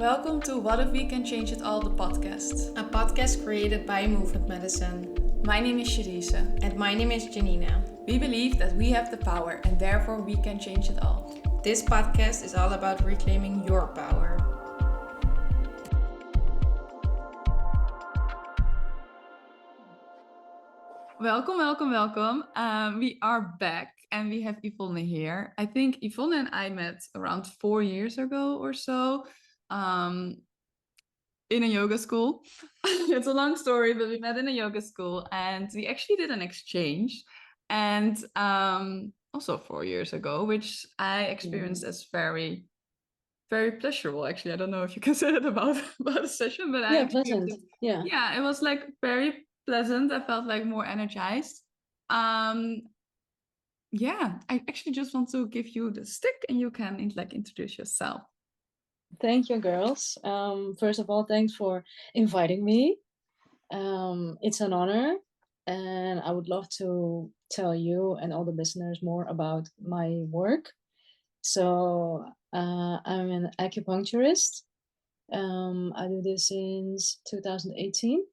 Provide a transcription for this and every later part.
Welcome to What If We Can Change It All, the podcast. A podcast created by Movement.Medicine. My name is Shadisa. And my name is Janina. We believe that we have the power and therefore we can change it all. This podcast is all about reclaiming your power. Welcome. We are back and we have Yvonne here. I think Yvonne and I met around 4 years ago or so in a yoga school. It's a long story, but we met in a yoga school and we actually did an exchange. And also 4 years ago, which I experienced as very, very pleasurable. Actually, I don't know if you can say that about a session, but pleasant. It was like very pleasant. I felt like more energized. I actually just want to give you the stick and you can introduce yourself. Thank you, girls. First of all, thanks for inviting me. It's an honor, and I would love to tell you and all the listeners more about my work. So I'm an acupuncturist. I do this since 2018.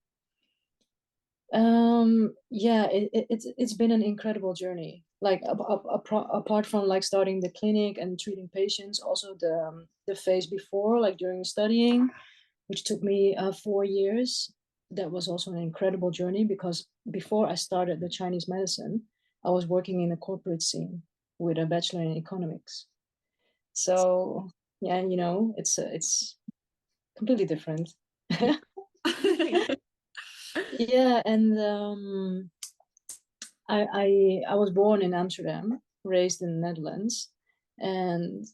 It's been an incredible journey. Like apart from like starting the clinic and treating patients, also the phase before, like during studying, which took me 4 years. That was also an incredible journey because before I started the Chinese medicine, I was working in the corporate scene with a Bachelor in Economics. So yeah, it's completely different. Yeah, and I was born in Amsterdam, raised in the Netherlands, and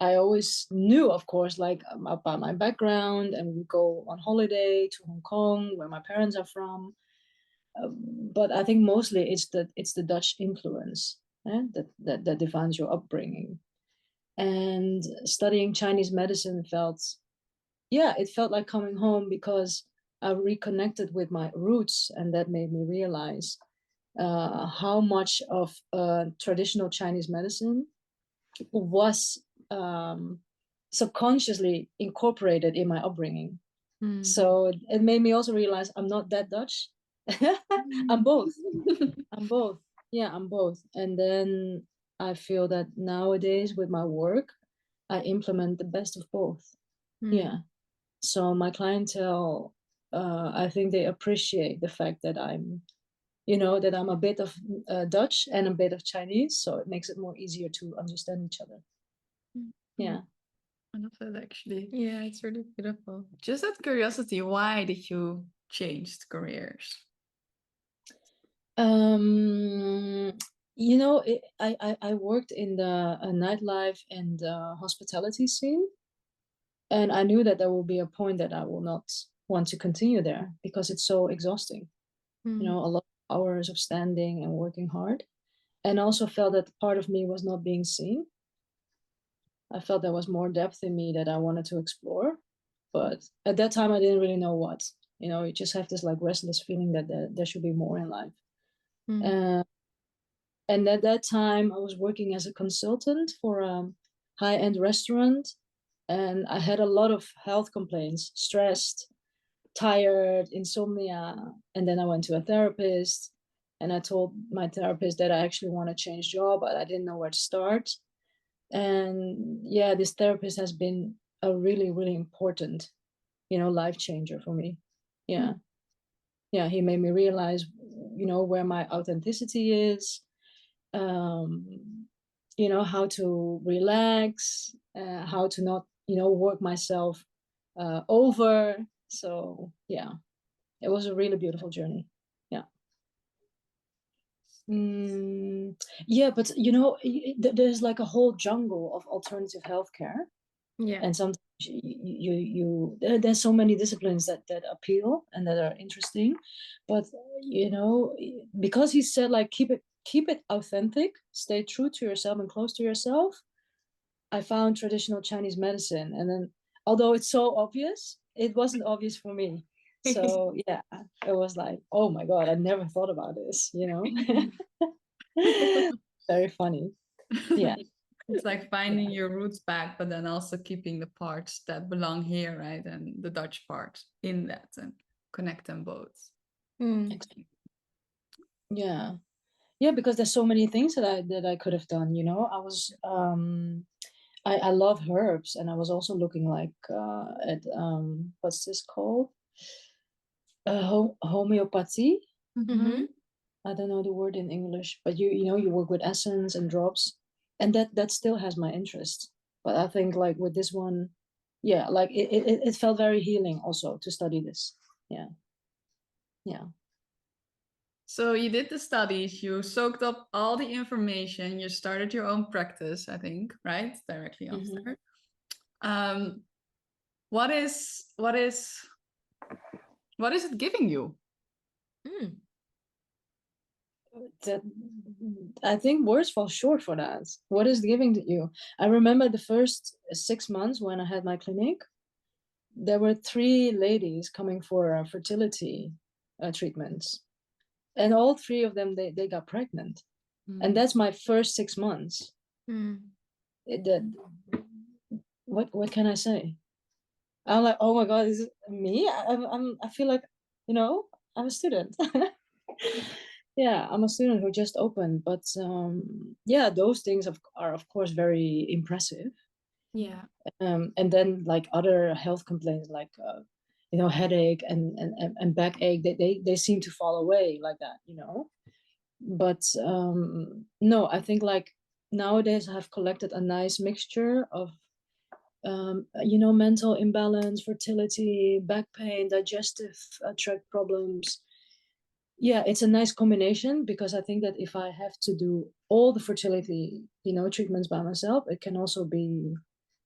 I always knew, of course, like about my background, and we go on holiday to Hong Kong, where my parents are from. But I think mostly it's the Dutch influence that defines your upbringing. And studying Chinese medicine felt like coming home because I reconnected with my roots, and that made me realize how much of traditional Chinese medicine was subconsciously incorporated in my upbringing. So it made me also realize I'm not that Dutch. I'm both. I'm both. Yeah, I'm both. And then I feel that nowadays with my work, I implement the best of both. Yeah. So my clientele, I think they appreciate the fact that I'm a bit of Dutch and a bit of Chinese, so it makes it more easier to understand each other. Yeah. I love that, actually. Yeah, it's really beautiful. Just out of curiosity, why did you change careers? I worked in the nightlife and hospitality scene, and I knew that there will be a point that I will not want to continue there because it's so exhausting. A lot of hours of standing and working hard, and also felt that part of me was not being seen. I felt there was more depth in me that I wanted to explore, but at that time I didn't really know what. You just have this like restless feeling that there should be more in life. And at that time I was working as a consultant for a high-end restaurant, and I had a lot of health complaints, stressed, tired, insomnia. And then I went to a therapist, and I told my therapist that I actually want to change job, but I didn't know where to start. And yeah, this therapist has been a really, really important, life changer for me. Yeah. Yeah, he made me realize, where my authenticity is, how to relax, how to not, work myself over. So yeah, it was a really beautiful journey. Yeah. Yeah, but there's like a whole jungle of alternative healthcare. Yeah. And sometimes there's so many disciplines that appeal and that are interesting, but because he said like keep it authentic, stay true to yourself and close to yourself, I found traditional Chinese medicine. And then although it's so obvious, it wasn't obvious for me. So yeah, it was like, oh my God, I never thought about this, Very funny. Yeah. it's like finding your roots back, but then also keeping the parts that belong here, right? And the Dutch part in that, and connect them both. Yeah. Yeah, because there's so many things that I could have done, you know. I love herbs, and I was also looking like at what's this called? Homeopathy. Mm-hmm. I don't know the word in English, but you know, you work with essence and drops, and that still has my interest. But I think like with this one, yeah, like it felt very healing also to study this. Yeah. Yeah. So you did the studies, you soaked up all the information, you started your own practice, I think, right? Directly after. What is it giving you? That I think words fall short for that. What is giving to you? I remember the first 6 months when I had my clinic, there were 3 ladies coming for fertility treatments, and all 3 of them they got pregnant, and that's my first 6 months. What can I say? I'm like, oh my god, is it me? I feel like, you know, I'm a student. Yeah, I'm a student who just opened, but yeah, those things are of course very impressive. Yeah. And then like other health complaints like you know, headache and backache, they seem to fall away like that, you know. But no, I think like nowadays I've collected a nice mixture of you know, mental imbalance, fertility, back pain, digestive tract problems. Yeah, it's a nice combination, because I think that if I have to do all the fertility, you know, treatments by myself, it can also be,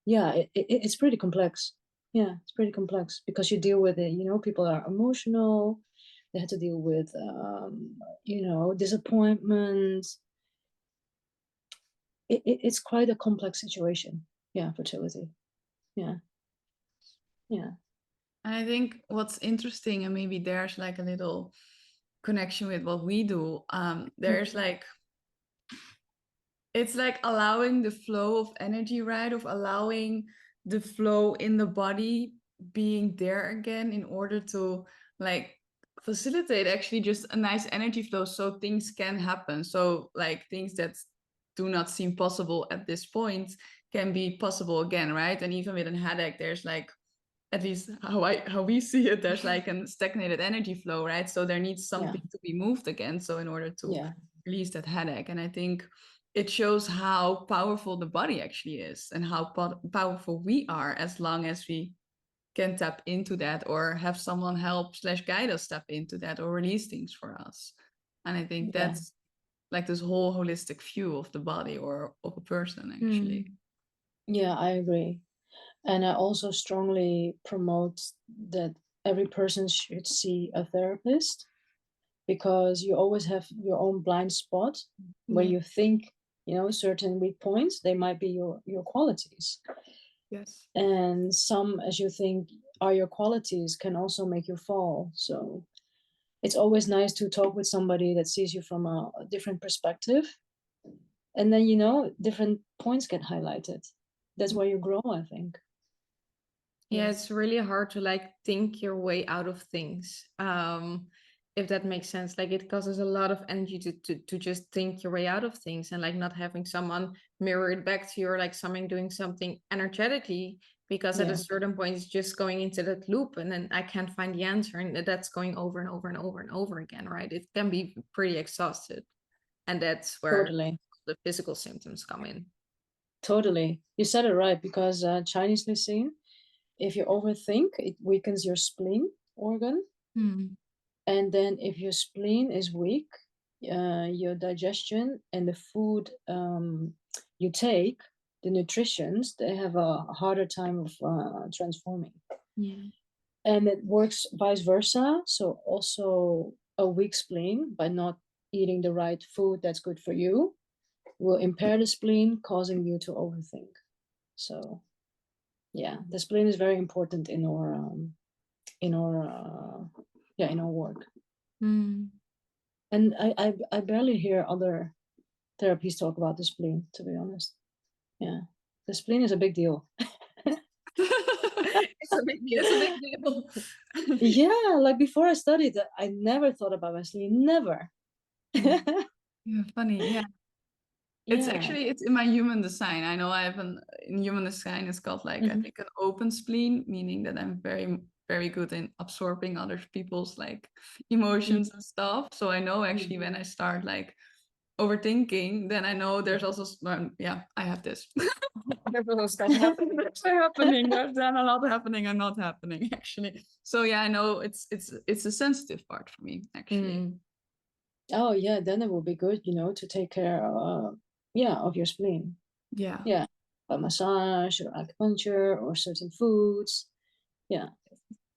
yeah, it's pretty complex. Yeah, it's pretty complex because you deal with it, you know, people are emotional, they have to deal with you know, disappointment. It's quite a complex situation. Yeah, fertility. Yeah. Yeah. I think what's interesting, and maybe there's like a little connection with what we do, there's like, it's like allowing the flow of energy, right? Of allowing the flow in the body being there again in order to like facilitate actually just a nice energy flow so things can happen. So like things that do not seem possible at this point can be possible again, right? And even with a headache, there's like, at least how we see it, there's like a stagnated energy flow, right? So there needs something to be moved again, so in order to release that headache. And I think it shows how powerful the body actually is, and how powerful we are, as long as we can tap into that, or have someone help / guide us tap into that, or release things for us. And I think that's like this whole holistic view of the body or of a person actually. Yeah, I agree. And I also strongly promote that every person should see a therapist, because you always have your own blind spot where you think, you know, certain weak points, they might be your qualities. Yes. And some, as you think are your qualities, can also make you fall. So it's always nice to talk with somebody that sees you from a different perspective. And then, you know, different points get highlighted. That's where you grow, I think. Yeah, it's really hard to like think your way out of things. If that makes sense. Like it causes a lot of energy to just think your way out of things, and like not having someone mirror it back to you, or like someone doing something energetically, because at a certain point it's just going into that loop, and then I can't find the answer, and that's going over and over and over and over again, right? It can be pretty exhausted. And that's where the physical symptoms come in. Totally. You said it right, because Chinese medicine, if you overthink, it weakens your spleen organ. And then if your spleen is weak, your digestion and the food you take, the nutritions, they have a harder time of transforming. And it works vice versa. So also a weak spleen, by not eating the right food that's good for you, will impair the spleen, causing you to overthink. So yeah, the spleen is very important in our work. And I barely hear other therapies talk about the spleen, to be honest. Yeah, the spleen is a big deal. It's a big deal. It's a big deal. Yeah, like before I studied, I never thought about my spleen. Never. Yeah, funny. Yeah. It's Yeah. actually, it's in my human design. I know I have in human design, it's called like, I think an open spleen, meaning that I'm very, very good in absorbing other people's like emotions and stuff. So I know actually when I start like overthinking, then I know there's also, yeah, I have this. There's also stuff happening. There's happening. There's then a lot happening and not happening actually. So yeah, I know it's a sensitive part for me actually. Oh yeah, then it will be good, you know, to take care of your spleen. Yeah. Yeah. A massage or acupuncture or certain foods. Yeah.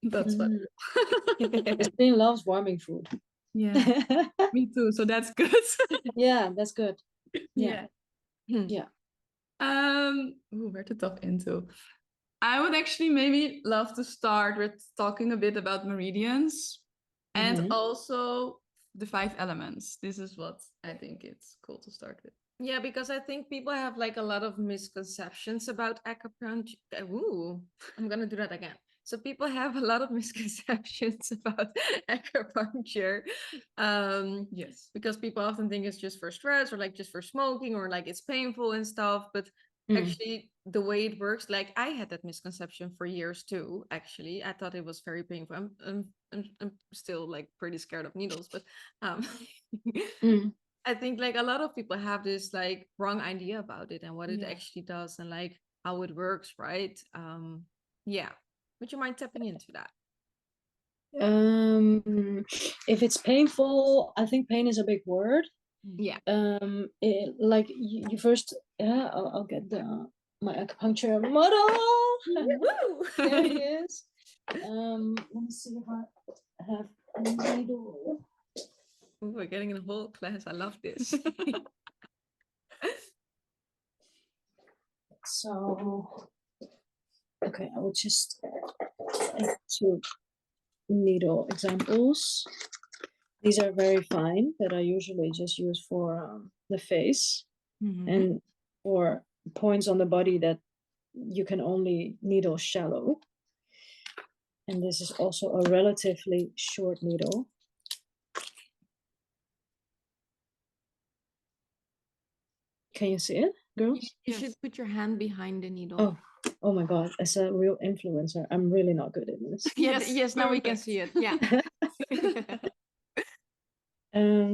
That's what. The spleen loves warming food. Yeah. Me too. So that's good. Yeah, that's good. Yeah. Yeah. Where to talk into? I would actually maybe love to start with talking a bit about meridians and also the 5 elements. This is what I think it's cool to start with. Yeah, because I think people have like a lot of misconceptions about acupuncture. Ooh, I'm gonna do that again. So people have a lot of misconceptions about acupuncture. Yes. Because people often think it's just for stress or like just for smoking or like it's painful and stuff. But actually, the way it works, like I had that misconception for years too. Actually, I thought it was very painful. I'm still like pretty scared of needles, but I think like a lot of people have this like wrong idea about it and what it actually does and like how it works, right? Yeah. Would you mind tapping into that? If it's painful, I think pain is a big word. Yeah. Like you first, yeah, I'll get my acupuncture model. There he is. Let me see if I have a needle. Ooh, we're getting a whole class. I love this. So, okay, I will just take 2 needle examples. These are very fine, that I usually just use for the face and for points on the body that you can only needle shallow. And this is also a relatively short needle. Can you see it, girls? You should put your hand behind the needle. Oh my God, as a real influencer, I'm really not good at this. Yes, now we can see it. Yeah.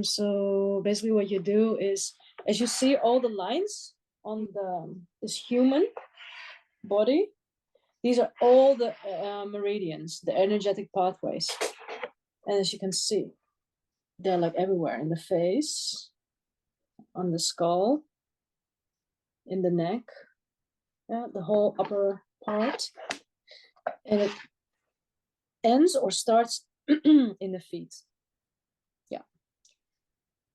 So basically what you do is, as you see all the lines on this human body, these are all the meridians, the energetic pathways. And as you can see, they're like everywhere, in the face, on the skull, in the neck, the whole upper part. And it ends or starts in the feet. Yeah.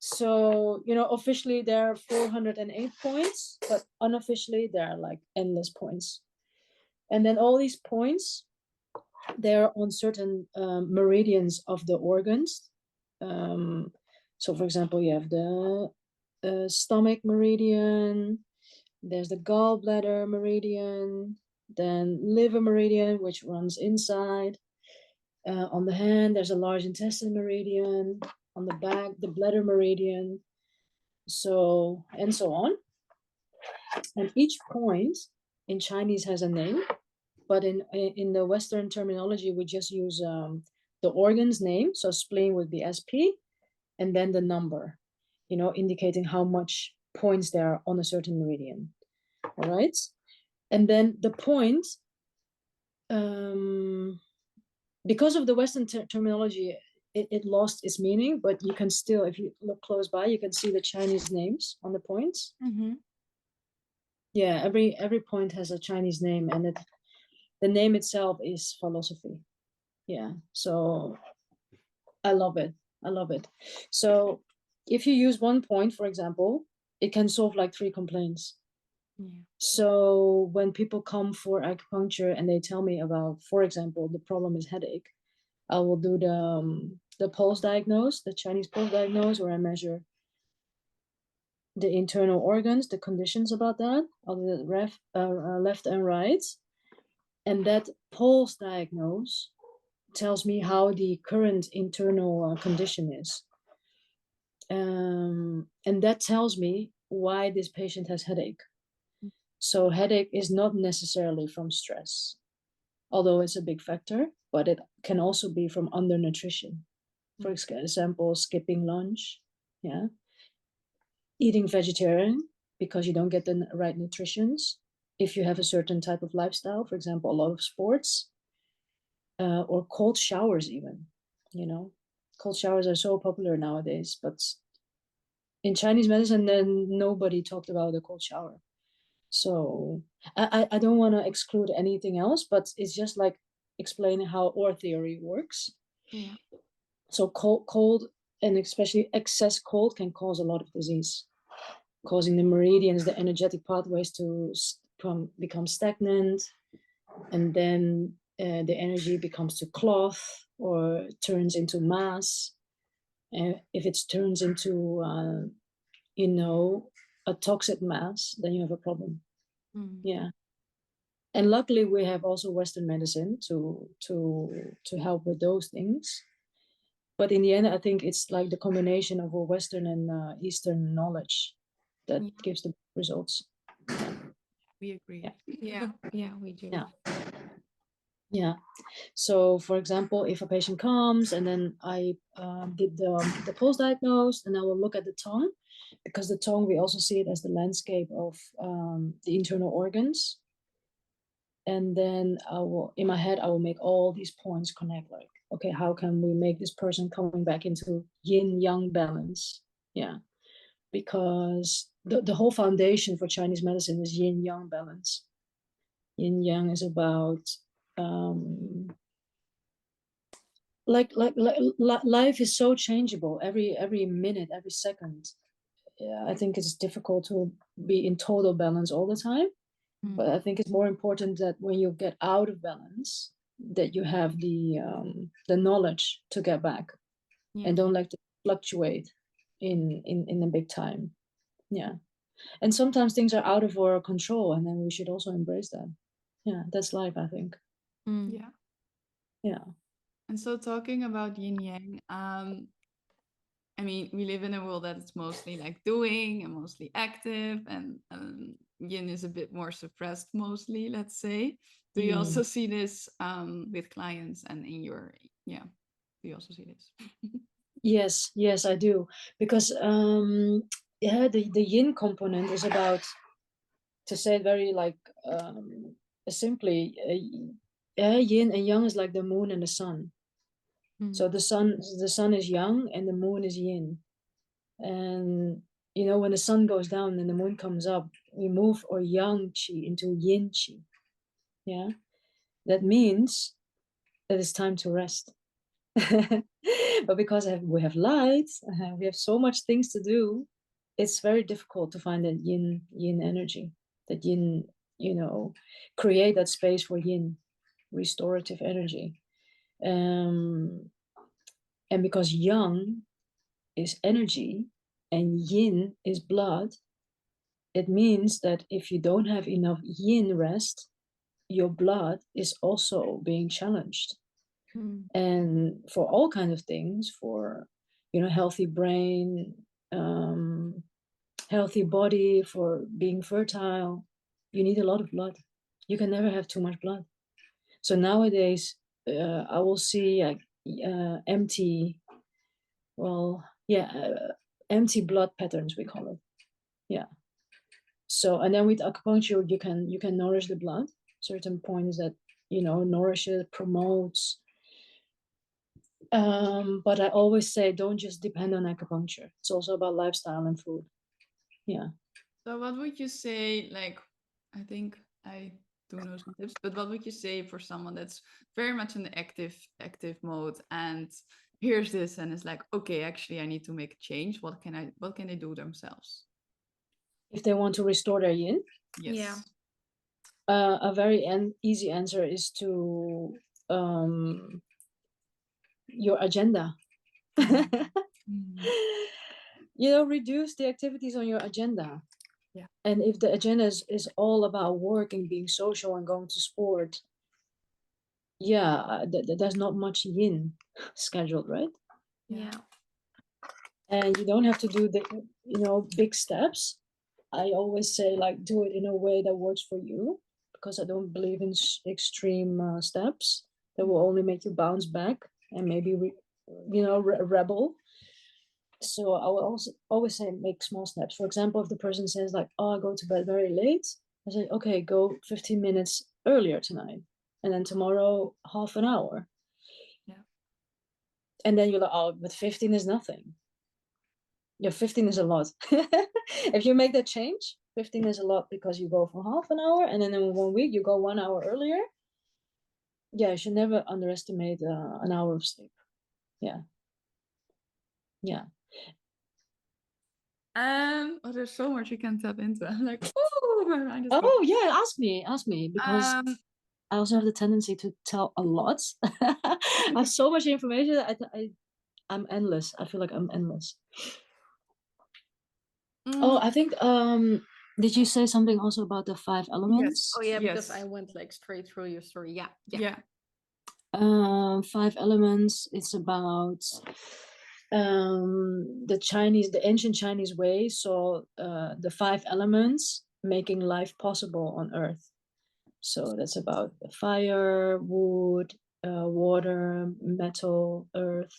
So, you know, officially there are 408 points, but unofficially there are like endless points. And then all these points, they're on certain meridians of the organs. So for example, you have the stomach meridian, there's the gallbladder meridian, then liver meridian, which runs inside. On the hand, there's a large intestine meridian. On the back, the bladder meridian. So, and so on. And each point in Chinese has a name, but in the Western terminology, we just use the organ's name. So spleen would be SP, and then the number, you know, indicating how much points there are on a certain meridian. All right. And then the point, because of the Western terminology, it lost its meaning, but you can still, if you look close by, you can see the Chinese names on the points. Yeah, every point has a Chinese name, and the name itself is philosophy. Yeah, so I love it. I love it. So if you use one point, for example, it can solve like 3 complaints. So when people come for acupuncture and they tell me about, for example, the problem is headache, I will do the pulse diagnose, the Chinese pulse diagnose, where I measure the internal organs, the conditions about that, of the left and right. And that pulse diagnose tells me how the current internal condition is. And that tells me why this patient has headache. So headache is not necessarily from stress, although it's a big factor, but it can also be from undernutrition. For example, skipping lunch, yeah, eating vegetarian because you don't get the right nutritions. If you have a certain type of lifestyle, for example, a lot of sports, or cold showers even, you know, cold showers are so popular nowadays, but in Chinese medicine, then nobody talked about a cold shower. So I don't want to exclude anything else, but it's just like explaining how our theory works. Yeah. So cold and especially excess cold can cause a lot of disease, causing the meridians, the energetic pathways to become stagnant, and then the energy becomes to cloth or turns into mass. And if it turns into you know, a toxic mass, then you have a problem. Yeah. And luckily we have also Western medicine to help with those things. But in the end, I think it's like the combination of a Western and Eastern knowledge that gives the results. We agree. Yeah, we do. Yeah. So for example, if a patient comes and then I did the pulse diagnose, and I will look at the tongue, because the tongue, we also see it as the landscape of the internal organs. And then I will, in my head, I will make all these points connect, like, okay, how can we make this person coming back into yin-yang balance? Yeah, because the whole foundation for Chinese medicine is yin-yang balance. Yin-yang is about life is so changeable every minute, every second. Yeah, I think it's difficult to be in total balance all the time. But I think it's more important that when you get out of balance, that you have the knowledge to get back, and don't like to fluctuate in a big time. Yeah, and sometimes things are out of our control, and then we should also embrace that. Yeah, that's life, I think. Yeah. Yeah. And so talking about yin yang, I mean, we live in a world that it's mostly like doing and mostly active, and yin is a bit more suppressed mostly, let's say. Do you also see this with clients and in your, do you also see this? Yes, I do. Because yeah, the yin component is about, to say it very like simply, yin and yang is like the moon and the sun. So the sun is yang and the moon is yin. And you know, when the sun goes down and the moon comes up, we move our yang qi into yin qi. Yeah, that means that it's time to rest. But because we have light, we have so much things to do, it's very difficult to find that yin energy, that yin, you know, create that space for yin, restorative energy. And because yang is energy and yin is blood, it means that if you don't have enough yin rest, your blood is also being challenged. And for all kinds of things, for, you know, healthy brain, healthy body, for being fertile, you need a lot of blood. You can never have too much blood. So nowadays, I will see empty, empty blood patterns, we call it. Yeah. So, and then with acupuncture, you can nourish the blood. Certain points that, you know, nourish it, promotes. But I always say, don't just depend on acupuncture. It's also about lifestyle and food. Yeah. So what would you say, like, I think I do know some tips, but what would you say for someone that's very much in the active mode and hears this and is like, okay, actually I need to make a change. What can they do themselves? If they want to restore their yin? Yes. Yeah. A very easy answer is to your agenda. reduce the activities on your agenda. Yeah. And if the agenda is all about work and being social and going to sport, there's not much yin scheduled, right? Yeah. And you don't have to do the big steps. I always say, like, do it in a way that works for you, because I don't believe in extreme steps that will only make you bounce back and maybe rebel. So I will also always say make small steps. For example, if the person says like, oh, I go to bed very late, I say, okay, go 15 minutes earlier tonight, and then tomorrow half an hour. Yeah. And then you're like, oh, but 15 is nothing. Yeah, 15 is a lot. If you make that change, 15 is a lot, because you go for half an hour, and then in 1 week you go 1 hour earlier. Yeah, you should never underestimate an hour of sleep. Yeah. There's so much you can tap into. I'm like, oh, my mind is Oh yeah, ask me, because going. I also have the tendency to tell a lot. I have so much information that I'm endless. I feel like I'm endless. Oh, I think did you say something also about the 5 elements? Oh yeah, because Yes. I went like straight through your story. Yeah. 5 elements. It's about the ancient Chinese way. So the 5 elements making life possible on Earth. So that's about fire, wood, water, metal, earth.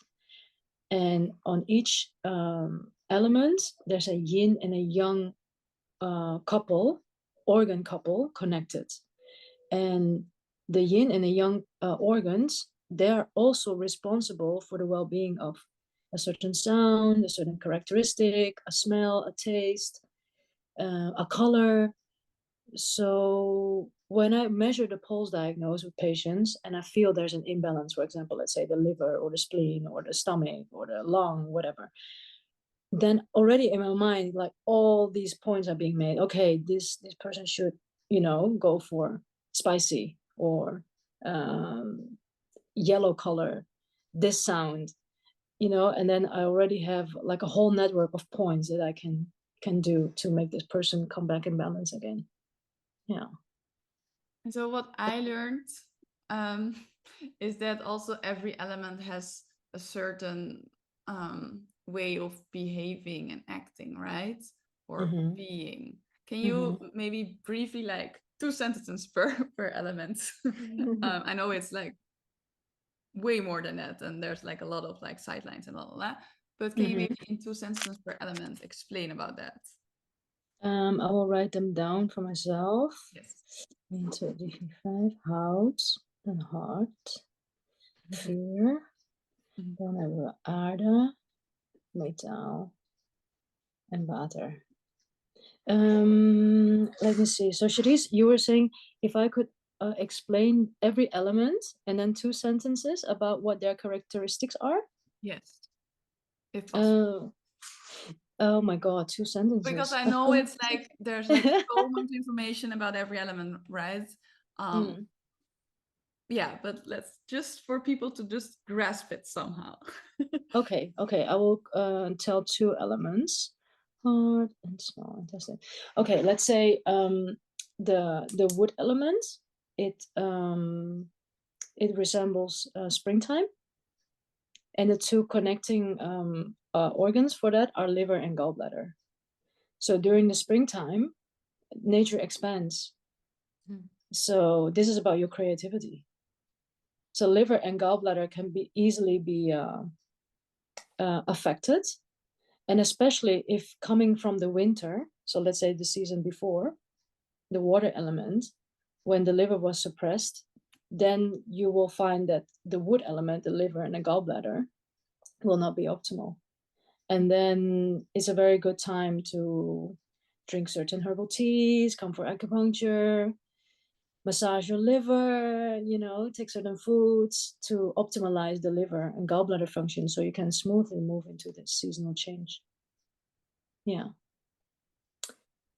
And on each element, there's a yin and a yang organ couple connected. And the yin and the yang organs, they're also responsible for the well-being of a certain sound, a certain characteristic, a smell, a taste, a color. So when I measure the pulse diagnose with patients and I feel there's an imbalance, for example, let's say the liver or the spleen or the stomach or the lung, whatever, then already in my mind, like, all these points are being made. Okay, this person should, go for spicy or yellow color, this sound, and then I already have like a whole network of points that I can do to make this person come back in balance again. Yeah. And so what I learned is that also every element has a certain way of behaving and acting, right? Or being. Can you maybe briefly, like 2 sentences per element? I know it's like way more than that, and there's like a lot of like sidelines and all that. But can you maybe in 2 sentences per element explain about that? I will write them down for myself. Yes. Into D5, hout, then hart, vuur, dan hebben we aarde, metaal en water. Let me see. So Charisse, you were saying if I could explain every element and then 2 sentences about what their characteristics are? Yes. If possible. Oh my God, 2 sentences. Because I know it's like there's like so much information about every element, right? Yeah, but let's just for people to just grasp it somehow. Okay. I will tell 2 elements. Hard and small intestine. Okay, let's say the wood element, it resembles springtime, and the 2 connecting organs for that are liver and gallbladder. So during the springtime, nature expands. So this is about your creativity. So liver and gallbladder can easily be affected. And especially if coming from the winter, so let's say the season before, the water element, when the liver was suppressed, then you will find that the wood element, the liver and the gallbladder, will not be optimal. And then it's a very good time to drink certain herbal teas, come for acupuncture, massage your liver, take certain foods to optimize the liver and gallbladder function so you can smoothly move into this seasonal change. Yeah.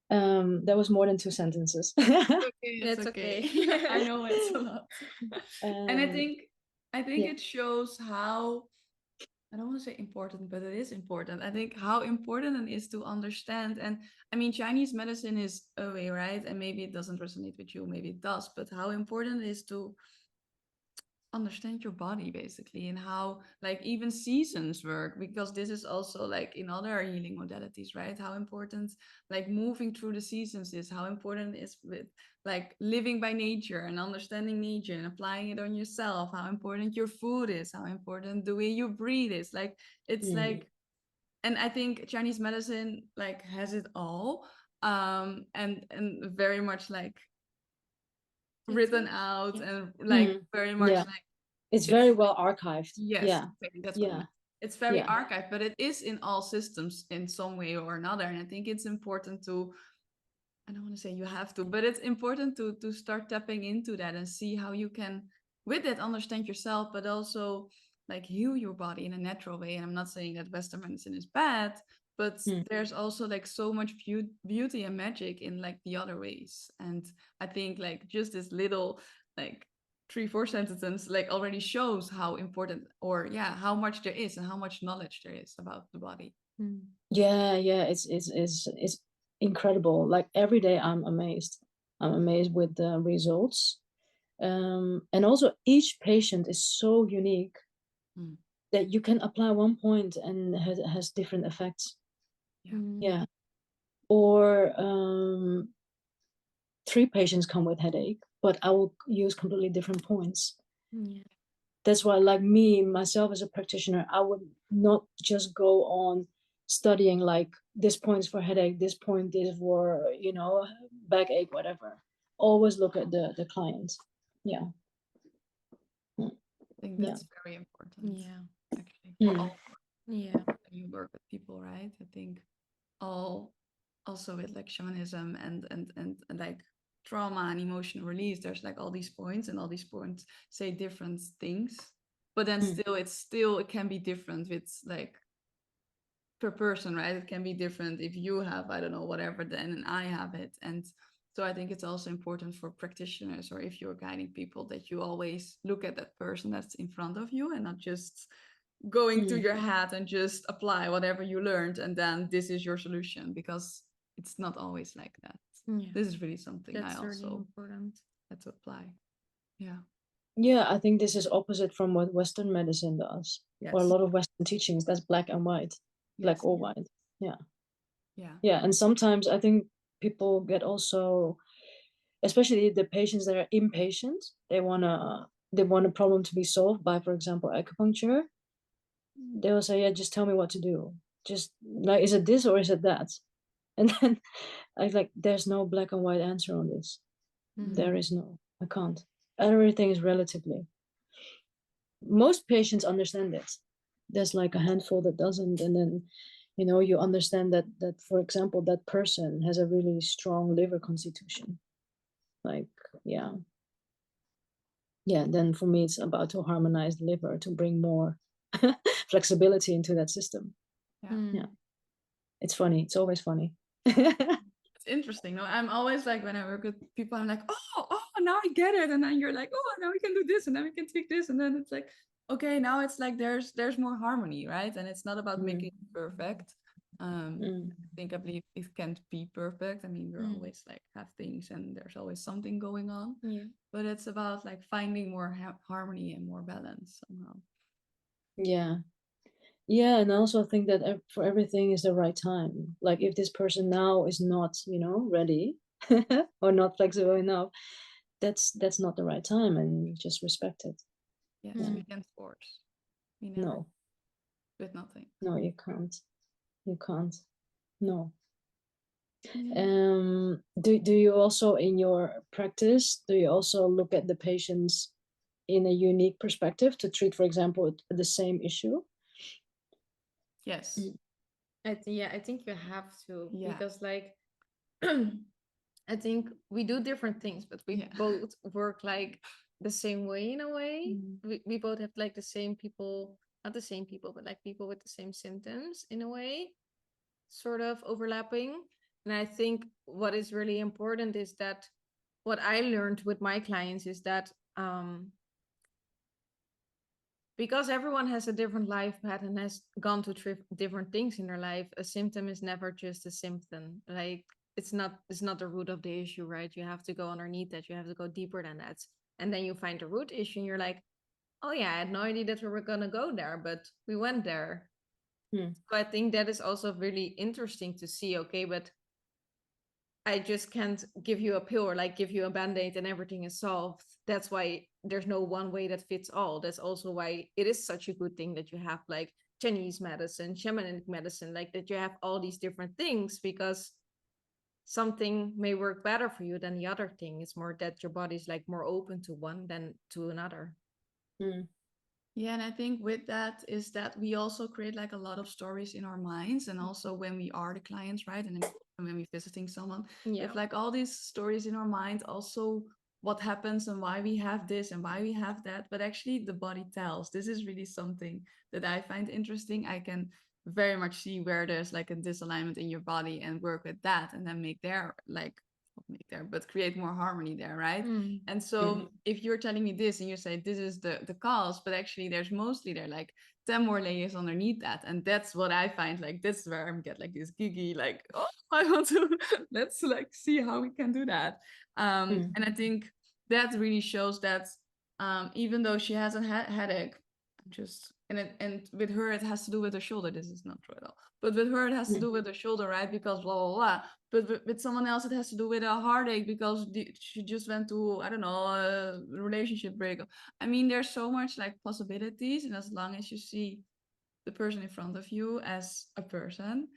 That was more than 2 sentences. It's okay. I know it's a lot. And I think it shows how I don't want to say important, but it is important. I think how important it is to understand. And I mean, Chinese medicine is a way, right? And maybe it doesn't resonate with you, maybe it does, but how important it is to understand your body basically, and how like even seasons work, because this is also like in other healing modalities, right? How important like moving through the seasons is, how important it is with like living by nature and understanding nature and applying it on yourself, how important your food is, how important the way you breathe is, like it's like, and I think Chinese medicine like has it all, and very much like written Details. out, Yeah. and like Mm. very much Yeah, like it's it's, very well archived. yes, Yeah, exactly, that's what I yeah, meant. It's very yeah. archived, but it is in all systems in some way or another. And I think it's important to, I don't want to say you have to, but it's important to start tapping into that and see how you can, with it, understand yourself, but also like heal your body in a natural way. And I'm not saying that Western medicine is bad, but Mm. there's also like so much beauty and magic in like the other ways. And I think like just this little like 3-4 sentences like already shows how important, or yeah, how much there is and how much knowledge there is about the body. Yeah, yeah, it's incredible. Like every day I'm amazed. I'm amazed with the results. And also each patient is so unique Mm. that you can apply one point and has different effects. Yeah. Yeah. Or 3 patients come with headache, but I will use completely different points. Yeah. That's why, like me, myself as a practitioner, I would not just go on studying like this point is for headache, this point is for, backache, whatever. Always look at the client. Yeah. I think Yeah. that's very important. Yeah. Actually, for Mm. all Yeah. when you work with people, right? I think all, also with like shamanism and like trauma and emotional release, there's like all these points, and all these points say different things. But then Mm. still it can be different with like per person, right? It can be different if you have, I don't know, whatever, then and I have it. And so I think it's also important for practitioners, or if you're guiding people, that you always look at that person that's in front of you and not just going to Mm. your head and just apply whatever you learned and then this is your solution, because it's not always like that. Yeah. This is really something That's I really also important. had to apply. Yeah. Yeah, I think this is opposite from what Western medicine does, or a Yes. lot of Western teachings. That's black and white, black Yes. or white. Yeah. Yeah. Yeah, and sometimes I think people get also, especially the patients that are impatient, they want a problem to be solved by, for example, acupuncture. They will say, yeah, just tell me what to do. Just like, is it this or is it that? And then I like, there's no black and white answer on this. There is no, I can't. Everything is relatively. Most patients understand it. There's like a handful that doesn't, and then you understand that for example that person has a really strong liver constitution. Like, yeah, then for me it's about to harmonize the liver to bring more flexibility into that system. Yeah. Yeah, it's funny, it's always funny. It's interesting. No, I'm always like, when I work with people, I'm like, oh, now I get it. And then you're like, oh, now we can do this, and then we can tweak this. And then it's like, okay, now it's like there's more harmony, right? And it's not about making it perfect. I believe it can't be perfect. I mean, we're always like have things, and there's always something going on. Yeah. But it's about like finding more harmony and more balance somehow. Yeah, and I also think that for everything is the right time. Like if this person now is not ready or not flexible enough, that's not the right time, and you just respect it. Yes, Yeah. we can't force. We never. No, With nothing. no, you can't. You can't. No. Yeah. Do you also in your practice, do you also look at the patients in a unique perspective to treat, for example, the same issue? Yes. I think you have to, Yeah. because like I think we do different things, but we both work like the same way in a way. We both have like the same people, not the same people, but like people with the same symptoms in a way, sort of overlapping. And I think what is really important is that what I learned with my clients is that because everyone has a different life path and has gone to different things in their life, a symptom is never just a symptom. Like it's not the root of the issue, right? You have to go underneath that. You have to go deeper than that. And then you find the root issue and you're like, oh yeah, I had no idea that we were gonna go there, but we went there. So I think that is also really interesting to see, okay, but I just can't give you a pill or like give you a band-aid and everything is solved. That's why there's no one way that fits all. That's also why it is such a good thing that you have like Chinese medicine, shamanic medicine, like that you have all these different things, because something may work better for you than the other thing. It's more that your body's like more open to one than to another. Yeah, and I think with that is that we also create like a lot of stories in our minds, and also when we are the clients, right? And when we're visiting someone, we have like all these stories in our mind, also what happens and why we have this and why we have that. But actually the body tells. This is really something that I find interesting. I can very much see where there's like a disalignment in your body and work with that, and then make there like not make there, but create more harmony there, right? And so if you're telling me this and you say this is the cause, but actually there's mostly there like 10 more layers underneath that. And that's what I find, like this is where I get like this giggy, like, oh, I want to let's like see how we can do that. And I think that really shows that even though she has a headache, just and with her it has to do with her shoulder. This is not true at all, but with her it has to do with her shoulder, right? Because blah blah blah. But with someone else it has to do with a heartache because she just went to, I don't know, a relationship breakup. I mean, there's so much like possibilities, and as long as you see the person in front of you as a person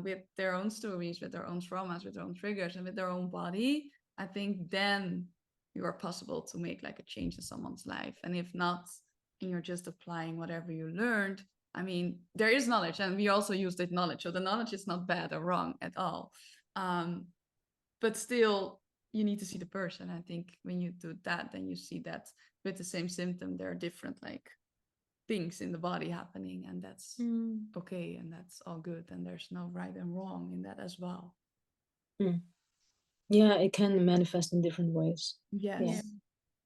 with their own stories, with their own traumas, with their own triggers, and with their own body, I think then you are possible to make like a change in someone's life. And if not, and you're just applying whatever you learned, I mean, there is knowledge, and we also use that knowledge. So the knowledge is not bad or wrong at all. But still, you need to see the person. I think when you do that, then you see that with the same symptom, there are different like things in the body happening, and that's okay, and that's all good, and there's no right and wrong in that as well. Yeah, it can manifest in different ways. Yes.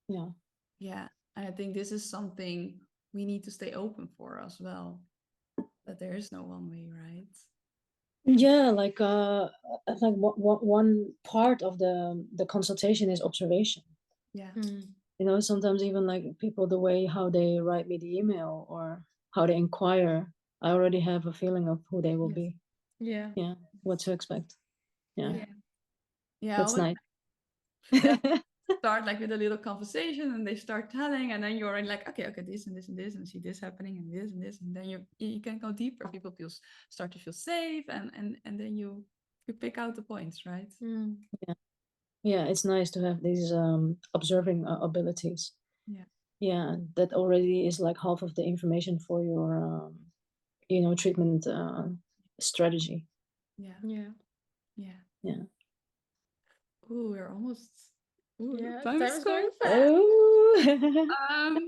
Yeah. And I think this is something we need to stay open for as well, that there is no one way, right? Yeah, like one part of the consultation is observation. You know, sometimes even like people, the way how they write me the email or how they inquire, I already have a feeling of who they will be. Yeah, what to expect. Yeah, that's nice. Start like with a little conversation, and they start telling, and then you're like, okay, this and this and this, and see this happening, and this, and then you can go deeper. People start to feel safe, and then you pick out the points, right? Yeah, it's nice to have these observing abilities. Yeah, that already is like half of the information for your treatment strategy. Ooh, we're almost time is going fast. Oh.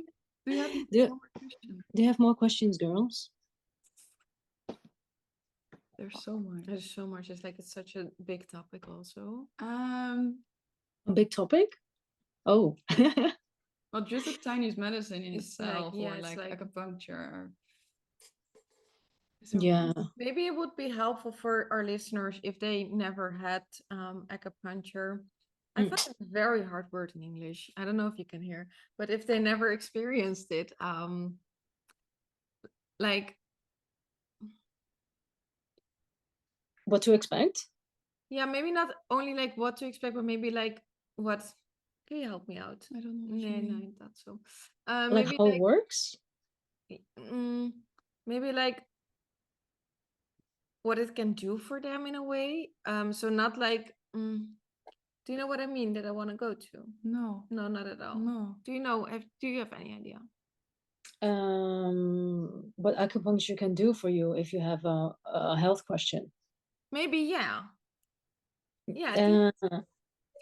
Do you have more questions? Do you have more questions, girls? There's so much. It's like it's such a big topic also. A big topic? Oh. Well, just the Chinese medicine in itself, or like acupuncture. Yeah. Maybe it would be helpful for our listeners if they never had acupuncture. I find it a very hard word in English. I don't know if you can hear, but if they never experienced it, like what to expect? Yeah, maybe not only like what to expect, but maybe like what. Can you help me out? I don't know. No, not so. Like maybe how it works? Maybe like what it can do for them in a way. So not like. Do you know what I mean that I want to go to? No, not at all. No. Do you have any idea? What acupuncture can do for you if you have a health question? Maybe, yeah.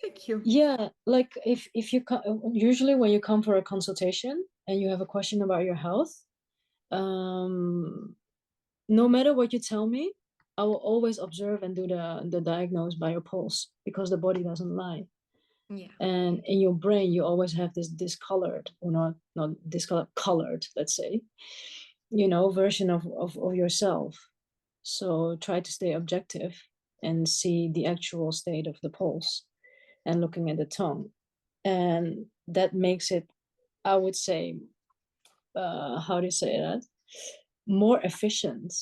Thank you. Yeah, like if you usually when you come for a consultation and you have a question about your health, no matter what you tell me, I will always observe and do the diagnose by your pulse, because the body doesn't lie. Yeah. And in your brain you always have this discolored, or not discolored, colored, let's say, version of yourself. So try to stay objective and see the actual state of the pulse and looking at the tongue. And that makes it, I would say, how do you say that, more efficient.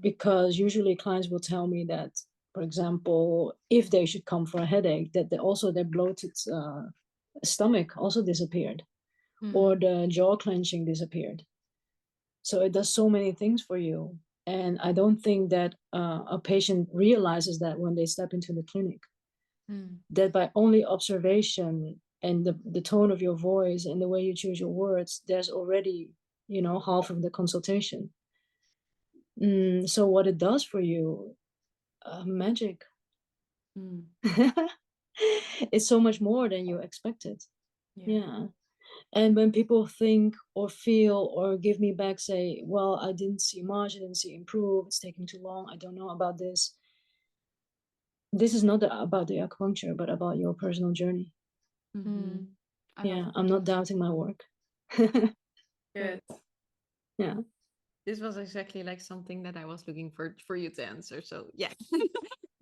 Because usually clients will tell me that, for example, if they should come for a headache, that their bloated stomach also disappeared, or the jaw clenching disappeared. So it does so many things for you. And I don't think that a patient realizes that when they step into the clinic, that by only observation and the tone of your voice and the way you choose your words, there's already, half of the consultation. So what it does for you, magic. It's so much more than you expected. Yeah. And when people think or feel or give me back, say, well, I didn't see much, I didn't see improve, it's taking too long, I don't know about this. This is not about the acupuncture, but about your personal journey. Yeah, I'm not doubting my work. Good. Yeah. This was exactly like something that I was looking for you to answer. So yeah.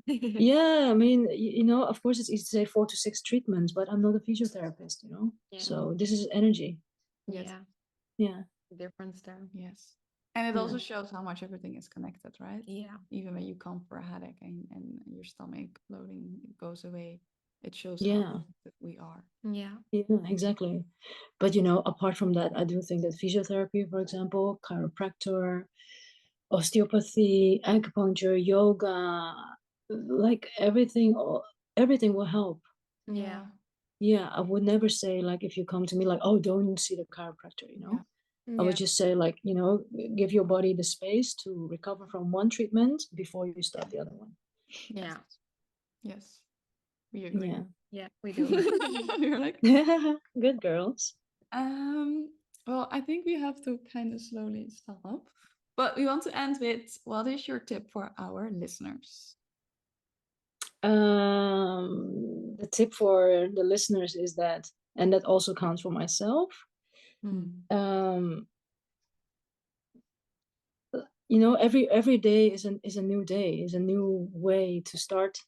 Yeah, I mean, of course it's easy to say 4 to 6 treatments, but I'm not a physiotherapist, Yeah. So this is energy. Yeah. Yeah. The difference there. Yes. And it Yeah. also shows how much everything is connected, right? Yeah. Even when you come for a headache and your stomach bloating goes away, it shows how Yeah. connected we are. Yeah. Yeah, exactly. But apart from that, I do think that physiotherapy, for example, chiropractor, osteopathy, acupuncture, yoga, like everything will help. Yeah. Yeah, I would never say, like, if you come to me, like, oh, don't see the chiropractor, I would just say, like, give your body the space to recover from one treatment before you start the other one. Yeah. Yes. We agree. Yeah. Yeah, we do. You're like, good girls. well, I think we have to kind of slowly stop. But we want to end with, what is your tip for our listeners? The tip for the listeners is that, and that also counts for myself, every day is a new day, is a new way to start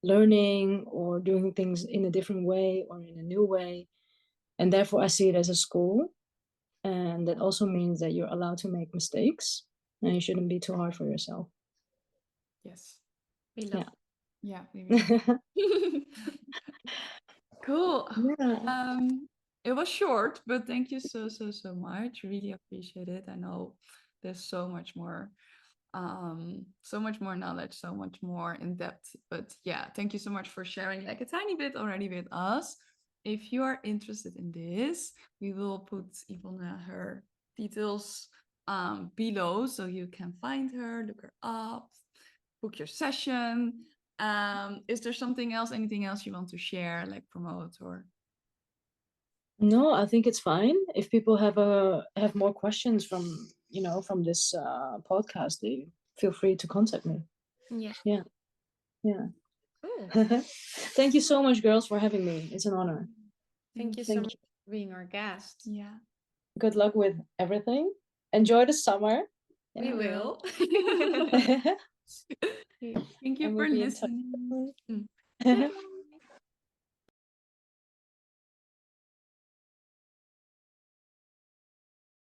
learning or doing things in a different way or in a new way. And therefore I see it as a school. And that also means that you're allowed to make mistakes and you shouldn't be too hard for yourself. Yes. We love it. Yeah, we really. Cool. Yeah. It was short, but thank you so much. Really appreciate it. I know there's so much more knowledge, so much more in depth. But yeah, thank you so much for sharing like a tiny bit already with us. If you are interested in this, we will put Yvonne her details below so you can find her, look her up, book your session. Is there anything else you want to share, like promote or? No, I think it's fine. If people have more questions from this podcast, they feel free to contact me. Yeah. Cool. Thank you so much, girls, for having me. It's an honor. Thank you so much for being our guest. Yeah. Good luck with everything. Enjoy the summer. We will. Thank you for listening.